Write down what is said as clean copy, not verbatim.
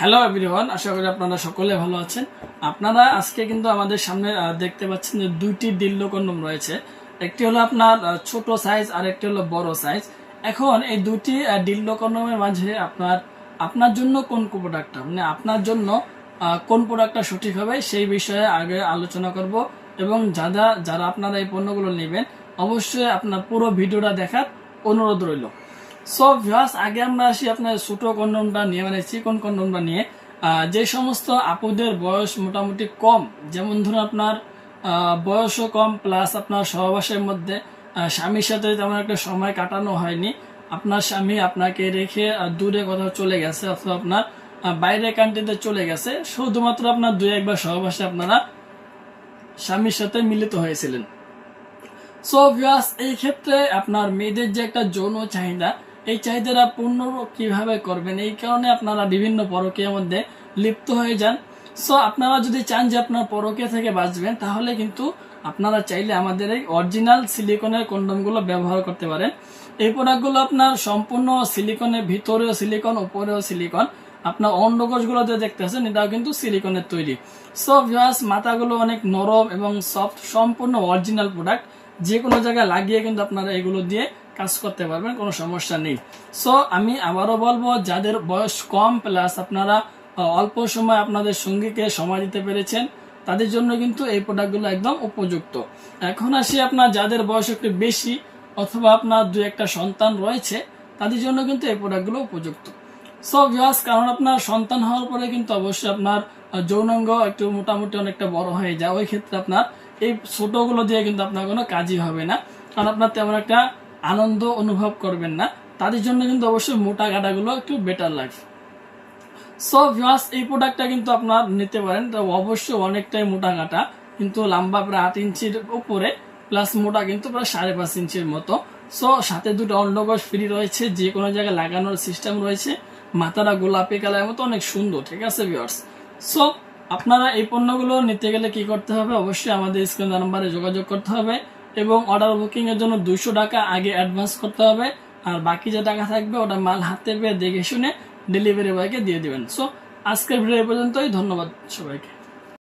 Hello everyone, আশা করি আপনারা সকলে ভালো আছেন। আপনারা আজকে কিন্তু আমাদের সামনে দেখতে পাচ্ছেন যে দুইটি ডিল্লো কন্ডম রয়েছে। একটি হলো আপনার ছোট সাইজ আর একটি হলো বড় সাইজ। এখন এই দুটি ডিল্লো কন্ডমের মাঝে আপনার জন্য কোন প্রোডাক্টটা মানে আপনার জন্য কোন প্রোডাক্টটা সঠিক হবে সেই বিষয়ে আগে আলোচনা করব। এবং যারা আপনারা এই পণ্যগুলো নেবেন অবশ্যই আপনার পুরো ভিডিওটা দেখার অনুরোধ রইল। সো ভিউয়ার্স, আগে আমরা আসি আপনার ছোট কন্ডমটা নিয়ে মানে চিকন কন্ডমটা নিয়ে। যে সমস্ত আপুদের বয়স মোটামুটি কম, যেমন ধরুন আপনার বয়সও কম প্লাস আপনার সহবাসের মধ্যে স্বামীর সাথে তেমন একটা সময় কাটানো হয়নি, আপনার স্বামী আপনাকে রেখে দূরে কোথাও চলে গেছে অথবা আপনার বাইরের কান্ট্রিতে চলে গেছে, শুধুমাত্র আপনার দুই একবার সহবাসে আপনারা স্বামীর সাথে মিলিত হয়েছিলেন। সো ভিউয়ার্স, এই ক্ষেত্রে আপনার মেয়েদের যে একটা যৌন চাহিদা, এই চাহিদাটা পূর্ণ কিভাবে করবেন, এই কারণে আপনারা বিভিন্ন পরকীয়ার মধ্যে লিপ্ত হয়ে যান। সো আপনারা যদি চান যে আপনার পরকীয়া থেকে বাঁচবেন, তাহলে কিন্তু আপনারা চাইলে আমাদের এই অরিজিনাল সিলিকনের কন্ডমগুলো ব্যবহার করতে পারেন। এই প্রোডাক্টগুলো আপনার সম্পূর্ণ সিলিকনের, ভিতরেও সিলিকন উপরেও সিলিকন। আপনার অন্ডকোষগুলো যে দেখতেছেন এটাও কিন্তু সিলিকনের তৈরি। সো ভিউয়ার্স, মাথাগুলো অনেক নরম এবং সফট, সম্পূর্ণ অরিজিনাল প্রোডাক্ট। যে কোনো জায়গায় লাগিয়ে কিন্তু আপনারা এগুলো দিয়ে কাজ করতে পারবেন, কোনো সমস্যা নেই। সো আমি আবারও বলবো, যাদের বয়স কম প্লাস আপনারা অল্প সময় আপনাদের সঙ্গীকে সময় দিতে পেরেছেন, তাদের জন্য কিন্তু এই প্রোডাক্টগুলো একদম উপযুক্ত। এখন আসি আপনার যাদের বয়স একটু বেশি অথবা আপনার দু একটা সন্তান রয়েছে, তাদের জন্য কিন্তু এই প্রোডাক্টগুলো উপযুক্ত। সো ভিউয়ার্স, কারণ আপনার সন্তান হওয়ার পরে কিন্তু অবশ্যই আপনার যৌনাঙ্গ একটু মোটামুটি অনেকটা বড় হয়ে যায়। ওই ক্ষেত্রে আপনার এই ছোটগুলো দিয়ে কিন্তু আপনার কোনো কাজই হবে না, কারণ আপনার তেমন একটা আনন্দ অনুভব করবেন না। তাদের জন্য কিন্তু অবশ্যই মোটা কাটাগুলো একটু বেটার লাগবে। সো ভিউয়ার্স, এই প্রোডাক্টটা কিন্তু আপনার নিতে পারেন। তো অবশ্যই অনেকটাই মোটা কাটা, কিন্তু লম্বা প্রায় 8 ইঞ্চির উপরে প্লাস মোটা কিন্তু প্রায় 5.5 ইঞ্চির মতো। সো সাথে দুটো অন্ডকোষ ফ্রি রয়েছে, যে কোনো জায়গায় লাগানোর সিস্টেম রয়েছে। মাথাটা গোলাপি কালারের মতো অনেক সুন্দর, ঠিক আছে ভিউয়ার্স। সো আপনারা এই পণ্যগুলো নিতে গেলে কি করতে হবে, অবশ্যই আমাদের স্ক্রিন নাম্বারে যোগাযোগ করতে হবে এবং অর্ডার বুকিং এর জন্য 200 টাকা আগে অ্যাডভান্স করতে হবে। আর বাকি যে টাকা থাকবে ওটা মাল হাতে পেয়ে দেখে শুনে ডেলিভারি বয়কে দিয়ে দিবেন। সো আজকের ভিডিও পর্যন্তই, ধন্যবাদ সবাইকে।